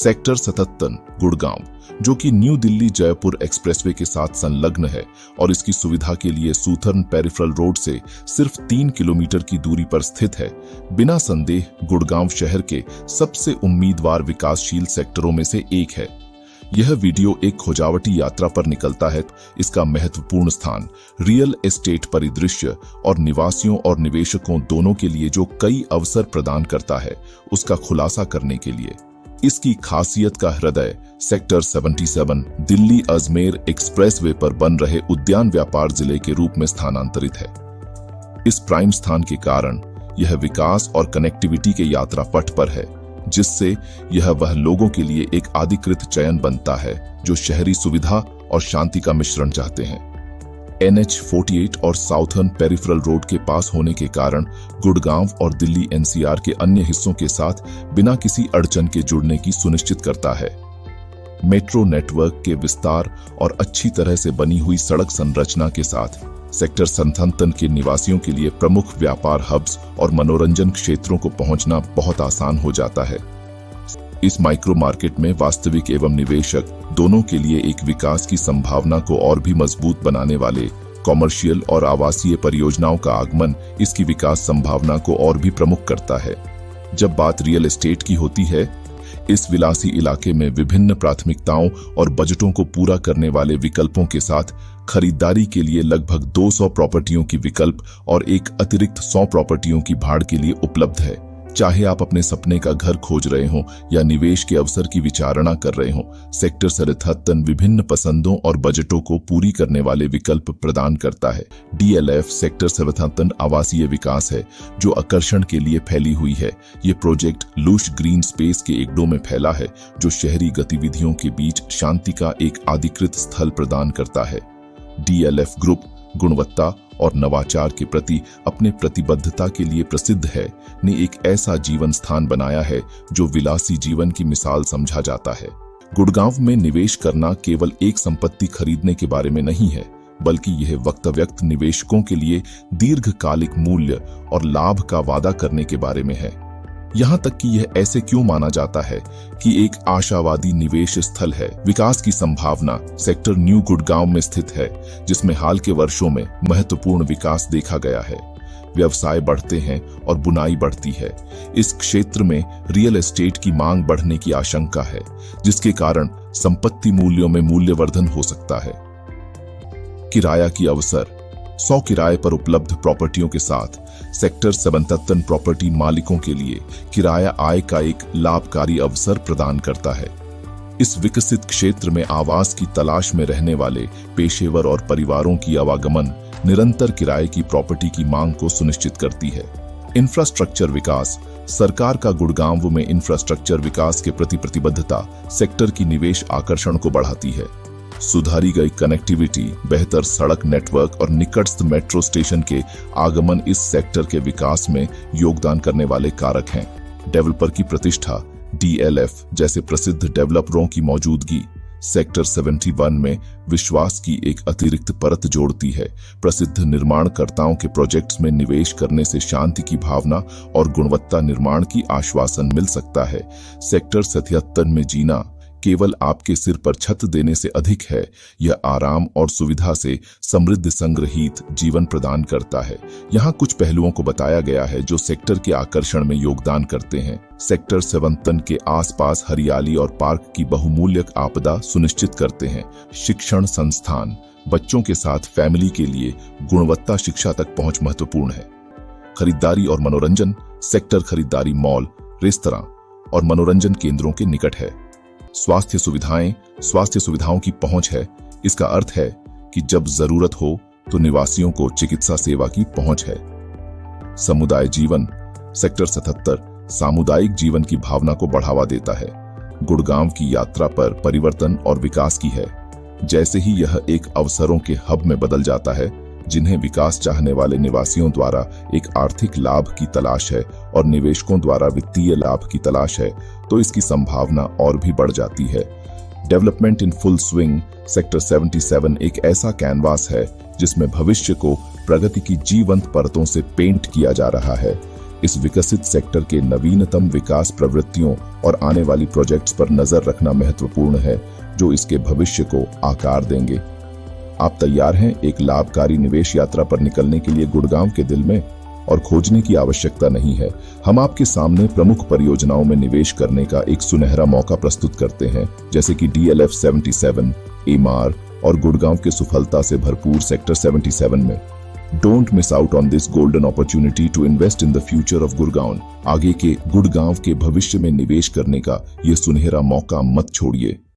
Sector 77 Gurgaon, जो कि new Delhi Jaipur expressway के साथ संलग्न है और इसकी सुविधा के लिए सूथर्न पेरिफेरल रोड से सिर्फ 3 किलोमीटर की दूरी पर स्थित है, बिना संदेह गुड़गांव शहर के सबसे उम्मीदवार विकासशील सेक्टरों में से एक है। यह वीडियो एक खोजावटी यात्रा पर निकलता है। इसका महत्वपूर्ण स्थान, रियल एस्टेट परिदृश्य और निवासियों और निवेशकों दोनों के लिए जो कई अवसर प्रदान करता है, उसका खुलासा करने के लिए। इसकी खासियत का हृदय सेक्टर 77 दिल्ली अजमेर एक्सप्रेसवे पर बन रहे उद्यान व्यापार जिले के रूप में स्थानांतरित है। इस प्राइम स्थान के कारण यह विकास और कनेक्टिविटी के यात्रा पथ पर है, जिससे यह वह लोगों के लिए एक अधिकृत चयन बनता है जो शहरी सुविधा और शांति का मिश्रण चाहते हैं। NH48 और साउथर्न पेरिफेरल रोड के पास होने के कारण गुड़गांव और दिल्ली NCR के अन्य हिस्सों के साथ बिना किसी अड़चन के जुड़ने की सुनिश्चित करता है। मेट्रो नेटवर्क के विस्तार और अच्छी तरह से बनी हुई सड़क संरचना के साथ सेक्टर 77 के निवासियों के लिए प्रमुख व्यापार हब्स और मनोरंजन क्षेत्रों को पहुंचना बहुत आसान हो जाता है। इस माइक्रो मार्केट में वास्तविक एवं निवेशक दोनों के लिए एक विकास की संभावना को और भी मजबूत बनाने वाले कॉमर्शियल और आवासीय परियोजनाओं का आगमन इसकी विकास संभावना को और भी प्रमुख करता है। जब बात रियल एस्टेट की होती है, इस विलासी इलाके में विभिन्न प्राथमिकताओं और बजटों को पूरा करने वाले विकल्पों के साथ खरीदारी के लिए लगभग 200 प्रॉपर्टियों की विकल्प और एक अतिरिक्त 100 प्रॉपर्टियों की भाड़ के लिए उपलब्ध है। चाहे आप अपने सपने का घर खोज रहे हो या निवेश के अवसर की विचारणा कर रहे हो, सेक्टर 77 विभिन्न पसंदों और बजटों को पूरी करने वाले विकल्प प्रदान करता है। DLF सेक्टर 77 आवासीय विकास है जो आकर्षण के लिए फैली हुई है। ये प्रोजेक्ट लुश ग्रीन स्पेस के एक डो में फैला है जो शहरी गतिविधियों के बीच शांति का एक अधिकृत स्थल प्रदान करता है। DLF ग्रुप गुणवत्ता और नवाचार के प्रति अपने प्रतिबद्धता के लिए प्रसिद्ध है, ने एक ऐसा जीवन स्थान बनाया है जो विलासी जीवन की मिसाल समझा जाता है। गुड़गांव में निवेश करना केवल एक संपत्ति खरीदने के बारे में नहीं है, बल्कि यह वक्तव्यक्त निवेशकों के लिए दीर्घकालिक मूल्य और लाभ का वादा करने के बारे में है। यहाँ तक कि यह ऐसे क्यों माना जाता है कि एक आशावादी निवेश स्थल है। विकास की संभावना सेक्टर न्यू गुड़गांव में स्थित है, जिसमें हाल के वर्षों में महत्वपूर्ण विकास देखा गया है। व्यवसाय बढ़ते हैं और बुनाई बढ़ती है। इस क्षेत्र में रियल एस्टेट की मांग बढ़ने की आशंका है, जिसके कारण संपत्ति मूल्यों में मूल्यवर्धन हो सकता है। किराया की अवसर 100 किराए पर उपलब्ध प्रॉपर्टियों के साथ सेक्टर 77 प्रॉपर्टी मालिकों के लिए किराया आय का एक लाभकारी अवसर प्रदान करता है। इस विकसित क्षेत्र में आवास की तलाश में रहने वाले पेशेवर और परिवारों की आवागमन निरंतर किराए की प्रॉपर्टी की मांग को सुनिश्चित करती है। इंफ्रास्ट्रक्चर विकास सरकार का गुड़गांव में इंफ्रास्ट्रक्चर विकास के प्रति प्रतिबद्धता सेक्टर की निवेश आकर्षण को बढ़ाती है। सुधारी गई कनेक्टिविटी, बेहतर सड़क नेटवर्क और निकटस्थ मेट्रो स्टेशन के आगमन इस सेक्टर के विकास में योगदान करने वाले कारक हैं। डेवलपर की प्रतिष्ठा, DLF जैसे प्रसिद्ध डेवलपरों की मौजूदगी सेक्टर 71 में विश्वास की एक अतिरिक्त परत जोड़ती है। प्रसिद्ध निर्माणकर्ताओं के प्रोजेक्ट्स में निवेश करने से शांति की भावना और गुणवत्ता निर्माण की आश्वासन मिल सकता है। सेक्टर 77 में जीना केवल आपके सिर पर छत देने से अधिक है। यह आराम और सुविधा से समृद्ध संग्रहित जीवन प्रदान करता है। यहाँ कुछ पहलुओं को बताया गया है जो सेक्टर के आकर्षण में योगदान करते हैं। सेक्टर 77 के आसपास हरियाली और पार्क की बहुमूल्य आपदा सुनिश्चित करते हैं। शिक्षण संस्थान, बच्चों के साथ फैमिली के लिए गुणवत्ता शिक्षा तक पहुंच महत्वपूर्ण है। खरीदारी और मनोरंजन सेक्टर खरीदारी मॉल, रेस्तरां और मनोरंजन केंद्रों के निकट है। स्वास्थ्य सुविधाओं की पहुंच है। इसका अर्थ है कि जब जरूरत हो तो निवासियों को चिकित्सा सेवा की पहुंच है। समुदाय जीवन सेक्टर 77 सामुदायिक जीवन की भावना को बढ़ावा देता है। गुड़गांव की यात्रा पर परिवर्तन और विकास की है। जैसे ही यह एक अवसरों के हब में बदल जाता है, जिन्हें विकास चाहने वाले निवासियों द्वारा एक आर्थिक लाभ की तलाश है और निवेशकों द्वारा वित्तीय लाभ की तलाश है, तो इसकी संभावना और भी बढ़ जाती है। Development in full swing sector 77 एक ऐसा कैनवास है जिसमें भविष्य को प्रगति की जीवंत परतों से पेंट किया जा रहा है। इस विकसित सेक्टर के नवीनतम विकास प्रवृत्तियों और आने वाली प्रोजेक्ट्स पर नजर रखना महत्वपूर्ण है, जो इसके भविष्य को आकार देंगे। आप तैयार हैं एक लाभकारी निवेश यात्रा पर निकलने के लिए गुड़गांव के दिल में? और खोजने की आवश्यकता नहीं है। हम आपके सामने प्रमुख परियोजनाओं में निवेश करने का एक सुनहरा मौका प्रस्तुत करते हैं, जैसे कि DLF 77, एमआर और गुड़गांव के सफलता से भरपूर सेक्टर 77 में। Don't miss out on this golden opportunity to invest in the future of Gurgaon. आगे के गुड़गांव के भविष्य में निवेश करने का यह सुनहरा मौका मत छोड़िए।